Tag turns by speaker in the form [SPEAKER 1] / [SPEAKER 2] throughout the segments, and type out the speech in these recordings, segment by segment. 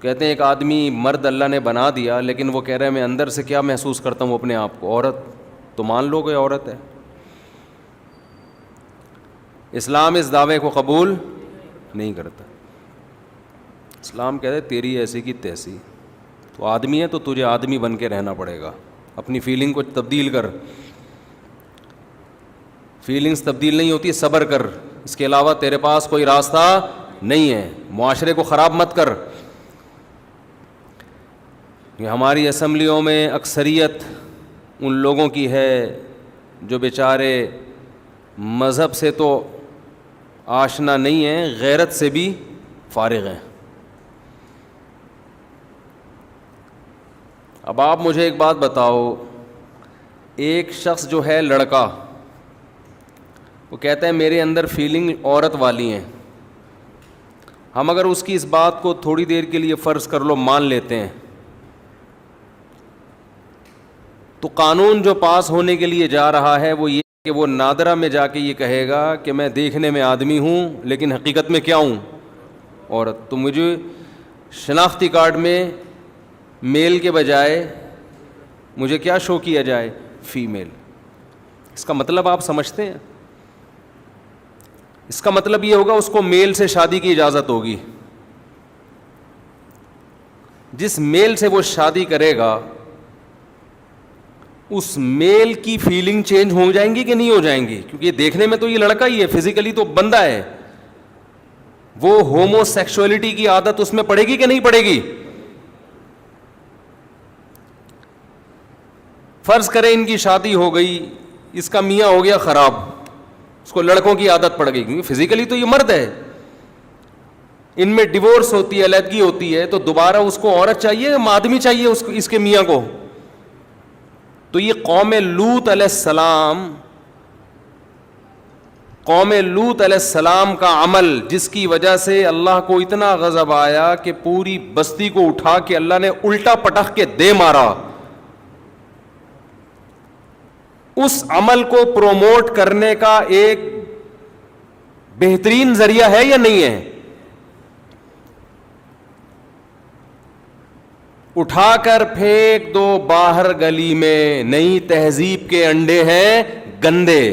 [SPEAKER 1] کہتے ہیں ایک آدمی مرد اللہ نے بنا دیا، لیکن وہ کہہ رہا ہے میں اندر سے کیا محسوس کرتا ہوں اپنے آپ کو، عورت، تو مان لو کہ عورت ہے۔ اسلام اس دعوے کو قبول نہیں کرتا۔ اسلام کہتے ہیں تیری ایسی کی تیسی، تو آدمی ہے تو تجھے آدمی بن کے رہنا پڑے گا، اپنی فیلنگ کو تبدیل کر، فیلنگز تبدیل نہیں ہوتی، صبر کر، اس کے علاوہ تیرے پاس کوئی راستہ نہیں ہے، معاشرے کو خراب مت کر۔ ہماری اسمبلیوں میں اکثریت ان لوگوں کی ہے جو بیچارے مذہب سے تو آشنا نہیں ہیں، غیرت سے بھی فارغ ہیں۔ اب آپ مجھے ایک بات بتاؤ، ایک شخص جو ہے لڑکا، وہ کہتا ہے میرے اندر فیلنگ عورت والی ہیں، ہم اگر اس کی اس بات کو تھوڑی دیر کے لیے فرض کر لو مان لیتے ہیں، تو قانون جو پاس ہونے کے لیے جا رہا ہے وہ یہ کہ وہ نادرہ میں جا کے یہ کہے گا کہ میں دیکھنے میں آدمی ہوں لیکن حقیقت میں کیا ہوں، عورت، تو مجھے شناختی کارڈ میں میل کے بجائے مجھے کیا شو کیا جائے، فیمیل۔ اس کا مطلب آپ سمجھتے ہیں؟ اس کا مطلب یہ ہوگا اس کو میل سے شادی کی اجازت ہوگی، جس میل سے وہ شادی کرے گا اس میل کی فیلنگ چینج ہو جائیں گی کہ نہیں ہو جائیں گی؟ کیونکہ دیکھنے میں تو یہ لڑکا ہی ہے، فزیکلی تو بندہ ہے، وہ ہومو سیکشولیٹی کی عادت اس میں پڑے گی کہ نہیں پڑے گی؟ فرض کریں ان کی شادی ہو گئی، اس کا میاں ہو گیا خراب، اس کو لڑکوں کی عادت پڑ گئی، کیونکہ فزیکلی تو یہ مرد ہے، ان میں ڈیورس ہوتی ہے، علیحدگی ہوتی ہے، تو دوبارہ اس کو عورت چاہیے، آدمی چاہیے اس کے میاں کو؟ تو یہ قوم لوط علیہ السلام کا عمل، جس کی وجہ سے اللہ کو اتنا غضب آیا کہ پوری بستی کو اٹھا کے اللہ نے الٹا پٹخ کے دے مارا، اس عمل کو پروموٹ کرنے کا ایک بہترین ذریعہ ہے یا نہیں ہے؟ اٹھا کر پھینک دو باہر گلی میں، نئی تہذیب کے انڈے ہیں گندے،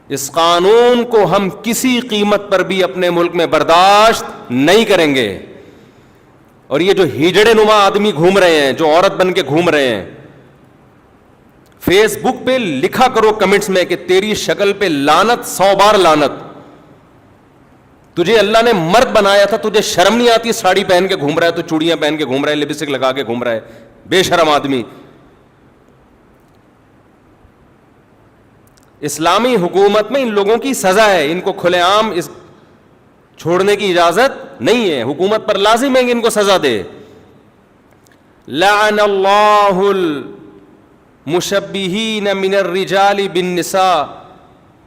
[SPEAKER 1] اس قانون کو ہم کسی قیمت پر بھی اپنے ملک میں برداشت نہیں کریں گے۔ اور یہ جو ہیجڑے نما آدمی گھوم رہے ہیں، جو عورت بن کے گھوم رہے ہیں، فیس بک پہ لکھا کرو کمنٹس میں کہ تیری شکل پہ لعنت، 100 بار لعنت، تجھے اللہ نے مرد بنایا تھا، تجھے شرم نہیں آتی؟ ساڑی پہن کے گھوم رہا ہے، تو چوڑیاں پہن کے گھوم رہا ہے، لپسٹک لگا کے گھوم رہا ہے، بے شرم آدمی۔ اسلامی حکومت میں ان لوگوں کی سزا ہے، ان کو کھلے عام چھوڑنے کی اجازت نہیں ہے، حکومت پر لازم ہے کہ ان کو سزا دے۔ لعن اللہ المشبہین من الرجال بالنساء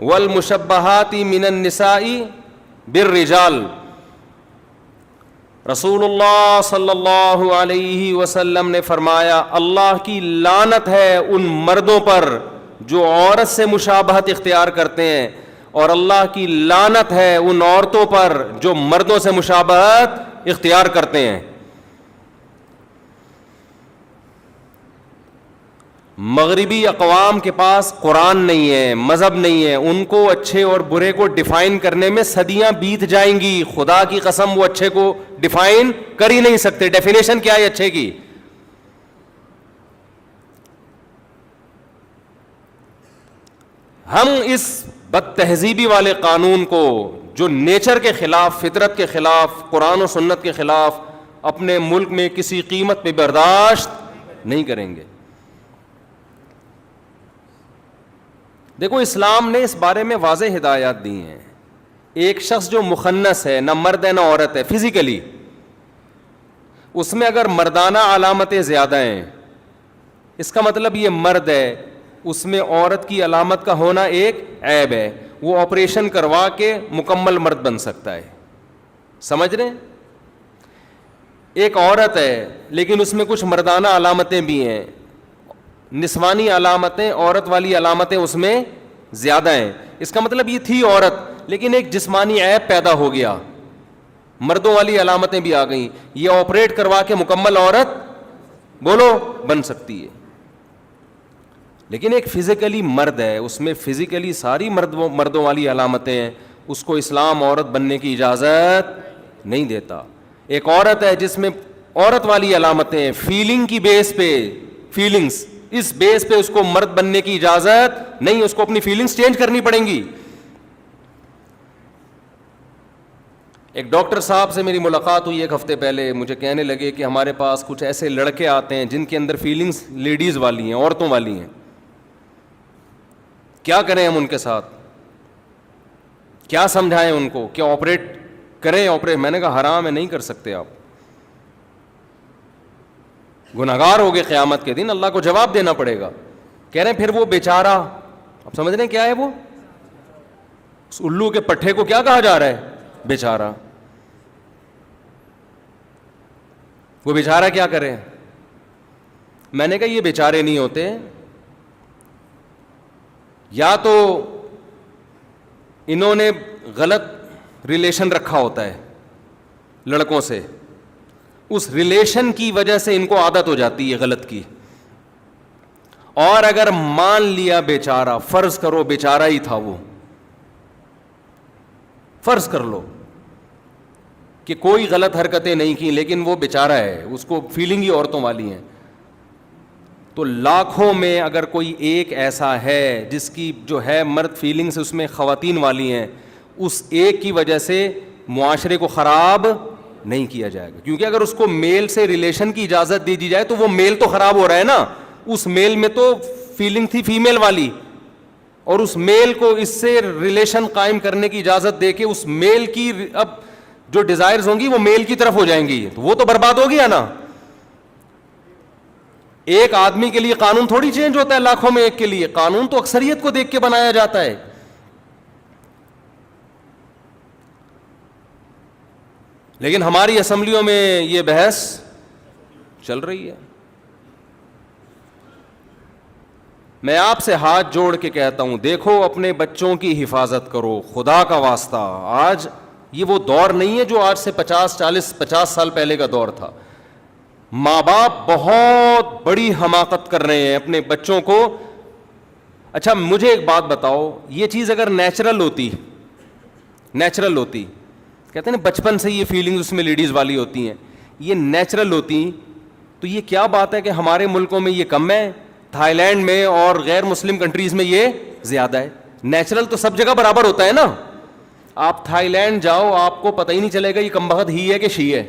[SPEAKER 1] والمشبہات من النساء بالرجال۔ رسول اللہ صلی اللہ علیہ وسلم نے فرمایا اللہ کی لعنت ہے ان مردوں پر جو عورت سے مشابہت اختیار کرتے ہیں، اور اللہ کی لعنت ہے ان عورتوں پر جو مردوں سے مشابہت اختیار کرتے ہیں۔ مغربی اقوام کے پاس قرآن نہیں ہے، مذہب نہیں ہے، ان کو اچھے اور برے کو ڈیفائن کرنے میں صدیاں بیت جائیں گی، خدا کی قسم وہ اچھے کو ڈیفائن کر ہی نہیں سکتے۔ ڈیفینیشن کیا ہے اچھے کی؟ ہم اس بد تہذیبی والے قانون کو جو نیچر کے خلاف، فطرت کے خلاف، قرآن و سنت کے خلاف، اپنے ملک میں کسی قیمت پہ برداشت نہیں کریں گے۔ دیکھو اسلام نے اس بارے میں واضح ہدایات دی ہیں۔ ایک شخص جو مخنث ہے، نہ مرد ہے نہ عورت ہے، فزیکلی اس میں اگر مردانہ علامتیں زیادہ ہیں، اس کا مطلب یہ مرد ہے، اس میں عورت کی علامت کا ہونا ایک عیب ہے، وہ آپریشن کروا کے مکمل مرد بن سکتا ہے۔ سمجھ رہے ہیں؟ ایک عورت ہے لیکن اس میں کچھ مردانہ علامتیں بھی ہیں، نسوانی علامتیں، عورت والی علامتیں اس میں زیادہ ہیں، اس کا مطلب یہ تھی عورت لیکن ایک جسمانی عیب پیدا ہو گیا، مردوں والی علامتیں بھی آ گئیں. یہ آپریٹ کروا کے مکمل عورت بولو بن سکتی ہے. لیکن ایک فزیکلی مرد ہے, اس میں فزیکلی ساری مردوں والی علامتیں ہیں, اس کو اسلام عورت بننے کی اجازت نہیں دیتا. ایک عورت ہے جس میں عورت والی علامتیں ہیں, فیلنگ کی بیس پہ, فیلنگز, اس بیس پہ اس کو مرد بننے کی اجازت نہیں, اس کو اپنی فیلنگز چینج کرنی پڑیں گی. ایک ڈاکٹر صاحب سے میری ملاقات ہوئی ایک ہفتے پہلے, مجھے کہنے لگے کہ ہمارے پاس کچھ ایسے لڑکے آتے ہیں جن کے اندر فیلنگز لیڈیز والی ہیں, عورتوں والی ہیں, کیا کریں ہم ان کے ساتھ, کیا سمجھائیں ان کو, کیا آپریٹ کریں آپریٹ. میں نے کہا حرام ہے, نہیں کر سکتے آپ, گنہگار ہو گئے قیامت کے دن, اللہ کو جواب دینا پڑے گا. کہہ رہے ہیں پھر وہ بیچارہ, آپ سمجھ رہے ہیں کیا ہے وہ, اس الو کے پٹھے کو کیا کہا جا رہا ہے, بیچارہ. وہ بیچارہ کیا کرے. میں نے کہا یہ بیچارے نہیں ہوتے, یا تو انہوں نے غلط ریلیشن رکھا ہوتا ہے لڑکوں سے, اس ریلیشن کی وجہ سے ان کو عادت ہو جاتی ہے غلط کی. اور اگر مان لیا بیچارہ, فرض کرو بیچارہ ہی تھا وہ, فرض کر لو کہ کوئی غلط حرکتیں نہیں کی لیکن وہ بیچارہ ہے, اس کو فیلنگ ہی عورتوں والی ہیں, تو لاکھوں میں اگر کوئی ایک ایسا ہے جس کی جو ہے مرد فیلنگز اس میں خواتین والی ہیں, اس ایک کی وجہ سے معاشرے کو خراب نہیں کیا جائے گا. کیونکہ اگر اس کو میل سے ریلیشن کی اجازت دے دی جائے تو وہ میل تو خراب ہو رہا ہے نا, اس میل میں تو فیلنگ تھی فیمیل والی, اور اس میل کو اس سے ریلیشن قائم کرنے کی اجازت دے کے اس میل کی اب جو ڈیزائرز ہوں گی وہ میل کی طرف ہو جائیں گی, تو وہ تو برباد ہو گیا نا. ایک آدمی کے لیے قانون تھوڑی چینج ہوتا ہے لاکھوں میں ایک کے لیے, قانون تو اکثریت کو دیکھ کے بنایا جاتا ہے. لیکن ہماری اسمبلیوں میں یہ بحث چل رہی ہے. میں آپ سے ہاتھ جوڑ کے کہتا ہوں, دیکھو اپنے بچوں کی حفاظت کرو خدا کا واسطہ. آج یہ وہ دور نہیں ہے جو آج سے 50 سال پہلے کا دور تھا. ماں باپ بہت بڑی حماقت کر رہے ہیں اپنے بچوں کو. اچھا مجھے ایک بات بتاؤ, یہ چیز اگر نیچرل ہوتی, کہتے ہیں نا بچپن سے یہ فیلنگز اس میں لیڈیز والی ہوتی ہیں, یہ نیچرل ہوتی, تو یہ کیا بات ہے کہ ہمارے ملکوں میں یہ کم ہے, تھائی لینڈ میں اور غیر مسلم کنٹریز میں یہ زیادہ ہے. نیچرل تو سب جگہ برابر ہوتا ہے نا. آپ تھائی لینڈ جاؤ, آپ کو پتہ ہی نہیں چلے گا یہ کمبخت ہی ہے کہ شی ہے.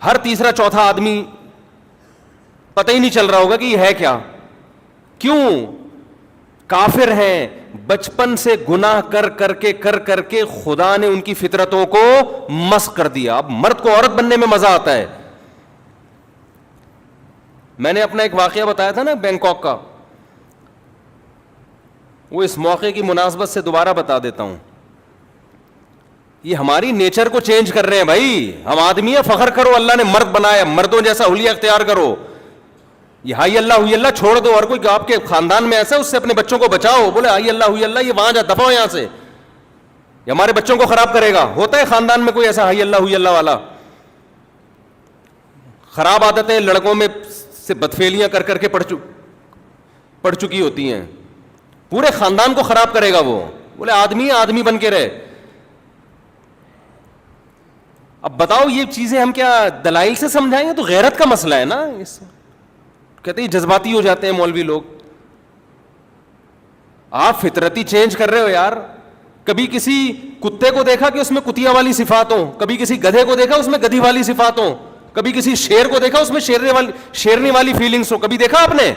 [SPEAKER 1] ہر تیسرا چوتھا آدمی پتہ ہی نہیں چل رہا ہوگا کہ یہ ہے کیا. کیوں؟ کافر ہیں, بچپن سے گناہ کر کے خدا نے ان کی فطرتوں کو مسخ کر دیا. اب مرد کو عورت بننے میں مزہ آتا ہے. میں نے اپنا ایک واقعہ بتایا تھا نا بینکاک کا, وہ اس موقع کی مناسبت سے دوبارہ بتا دیتا ہوں. یہ ہماری نیچر کو چینج کر رہے ہیں بھائی. ہم آدمی ہیں, فخر کرو اللہ نے مرد بنایا, مردوں جیسا حلیہ اختیار کرو. یہ ہائی اللہ ہوئی اللہ چھوڑ دو, اور کوئی آپ کے خاندان میں ایسا اس سے اپنے بچوں کو بچاؤ. بولے ہائی اللہ ہوئی اللہ, یہ وہاں جا دفعہ یہاں سے, یہ ہمارے بچوں کو خراب کرے گا. ہوتا ہے خاندان میں کوئی ایسا ہائی اللہ ہوئی اللہ والا. خراب عادتیں لڑکوں میں سے بدفعلیاں کر کے پڑ چکی ہوتی ہیں, پورے خاندان کو خراب کرے گا وہ. بولے آدمی بن کے رہے. اب بتاؤ یہ چیزیں ہم کیا دلائل سے سمجھائیں گے؟ تو غیرت کا مسئلہ ہے نا. اس کہتے ہیں جذباتی ہو جاتے ہیں مولوی لوگ. آپ فطرتی چینج کر رہے ہو یار. کبھی کسی کتے کو دیکھا کہ اس میں کتیا والی صفات ہوں, کبھی کسی گدھے کو دیکھا اس میں گدھی والی صفات ہوں, کبھی کسی شیر کو دیکھا اس میں شیرنی والی فیلنگس ہو, کبھی دیکھا آپ نے؟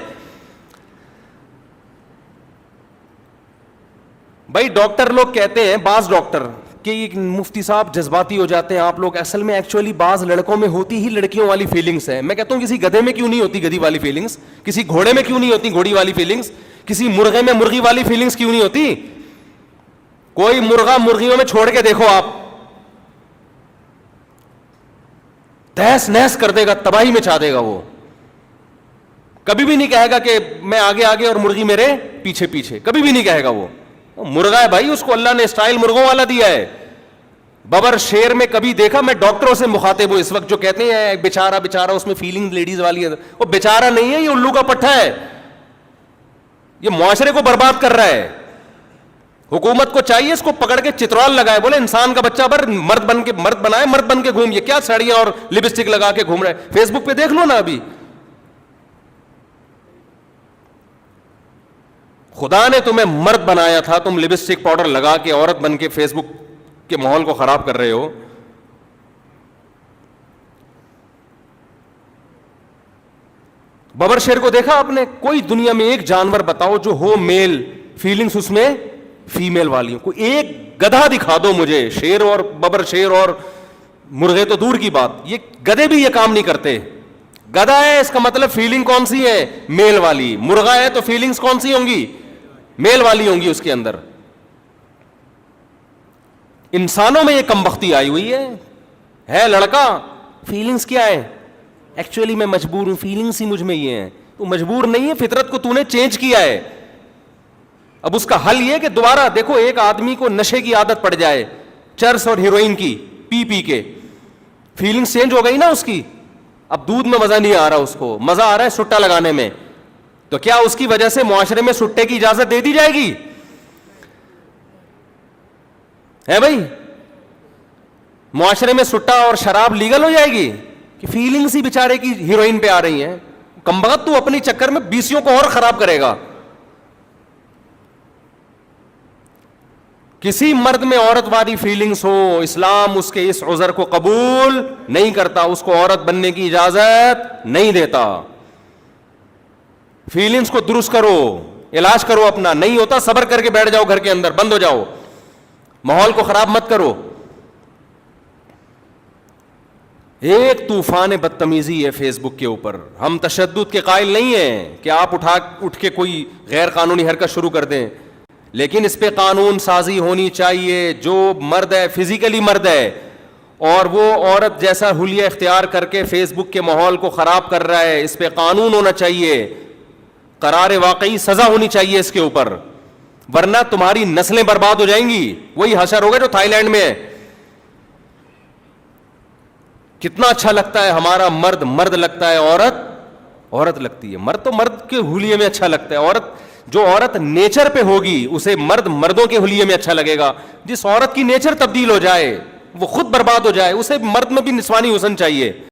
[SPEAKER 1] بھائی ڈاکٹر لوگ کہتے ہیں, بعض ڈاکٹر کہ مفتی صاحب جذباتی ہو جاتے ہیں آپ لوگ. اصل میں ایکچولی بعض لڑکوں میں ہوتی ہی لڑکیوں والی فیلنگس ہے. میں کہتا ہوں کسی گدھے میں کیوں نہیں ہوتی گدھی والی فیلنگس, کسی گھوڑے میں کیوں نہیں ہوتی گھوڑی والی فیلنگس, کسی مرغے میں مرغی والی فیلنگس کیوں نہیں ہوتی؟ کوئی مرغا مرغیوں میں چھوڑ کے دیکھو آپ, تہس نہس کر دے گا, تباہی مچا دے گا. وہ کبھی بھی نہیں کہے گا کہ میں آگے آگے اور مرغی میرے پیچھے پیچھے, کبھی بھی نہیں کہے گا. وہ مرغا ہے بھائی, اس کو اللہ نے اسٹائل مرغوں والا دیا ہے. ببر شیر میں کبھی دیکھا, میں ڈاکٹروں سے مخاطب ہوں اس وقت, جو کہتے ہیں بیچارہ بیچارہ, اس میں فیلنگ لیڈیز والی ہے, وہ بیچارہ نہیں ہے, یہ الو کا پٹھا ہے, یہ معاشرے کو برباد کر رہا ہے. حکومت کو چاہیے اس کو پکڑ کے چترال لگائے, بولے انسان کا بچہ بر مرد بنائے, مرد بن کے گھوم, یہ کیا ساڑیاں اور لپسٹک لگا کے گھوم رہے ہیں, فیس بک پہ دیکھ لو نا. ابھی خدا نے تمہیں مرد بنایا تھا, تم لپسٹک پاؤڈر لگا کے عورت بن کے فیس بک کے ماحول کو خراب کر رہے ہو. ببر شیر کو دیکھا آپ نے؟ کوئی دنیا میں ایک جانور بتاؤ جو ہو میل, فیلنگز اس میں فیمیل والی ہوں. کوئی ایک گدھا دکھا دو مجھے, شیر اور ببر شیر اور مرغے تو دور کی بات, یہ گدھے بھی یہ کام نہیں کرتے. گدھا ہے اس کا مطلب فیلنگ کون سی ہے؟ میل والی. مرغا ہے تو فیلنگز کون سی ہوں گی؟ میل والی ہوں گی اس کے اندر. انسانوں میں یہ کمبختی آئی ہوئی ہے لڑکا فیلنگز کیا ہے؟ ایکچولی میں مجبور ہوں, فیلنگز ہی مجھ میں یہ ہیں. تو مجبور نہیں ہے, فطرت کو تو نے چینج کیا ہے. اب اس کا حل یہ کہ دوبارہ دیکھو, ایک آدمی کو نشے کی عادت پڑ جائے, چرس اور ہیروئن کی پی کے, فیلنگز چینج ہو گئی نا اس کی. اب دودھ میں مزہ نہیں آ رہا, اس کو مزہ آ رہا ہے سٹا لگانے میں. تو کیا اس کی وجہ سے معاشرے میں سٹے کی اجازت دے دی جائے گی؟ ہے بھائی, معاشرے میں سٹا اور شراب لیگل ہو جائے گی کہ فیلنگز ہی بیچارے کی ہیروئن پہ آ رہی ہیں؟ کمبخت تو اپنی چکر میں بیسیوں کو اور خراب کرے گا. کسی مرد میں عورت والی فیلنگز ہو, اسلام اس کے اس عذر کو قبول نہیں کرتا, اس کو عورت بننے کی اجازت نہیں دیتا. فیلنگز کو درست کرو, علاج کرو اپنا. نہیں ہوتا صبر کر کے بیٹھ جاؤ گھر کے اندر, بند ہو جاؤ, ماحول کو خراب مت کرو. ایک طوفان بدتمیزی ہے فیس بک کے اوپر. ہم تشدد کے قائل نہیں ہیں کہ آپ اٹھ کے کوئی غیر قانونی حرکت شروع کر دیں, لیکن اس پہ قانون سازی ہونی چاہیے. جو مرد ہے, فزیکلی مرد ہے, اور وہ عورت جیسا حلیہ اختیار کر کے فیس بک کے ماحول کو خراب کر رہا ہے, اس پہ قانون ہونا چاہیے, قرار واقعی سزا ہونی چاہیے اس کے اوپر, ورنہ تمہاری نسلیں برباد ہو جائیں گی. وہی حشر ہوگا جو تھائی لینڈ میں ہے. کتنا اچھا لگتا ہے ہمارا مرد مرد لگتا ہے, عورت عورت لگتی ہے. مرد تو مرد کے حلیے میں اچھا لگتا ہے, جو عورت نیچر پہ ہوگی اسے مرد مردوں کے حلیے میں اچھا لگے گا. جس عورت کی نیچر تبدیل ہو جائے, وہ خود برباد ہو جائے, اسے مرد میں بھی نسوانی حسن چاہیے.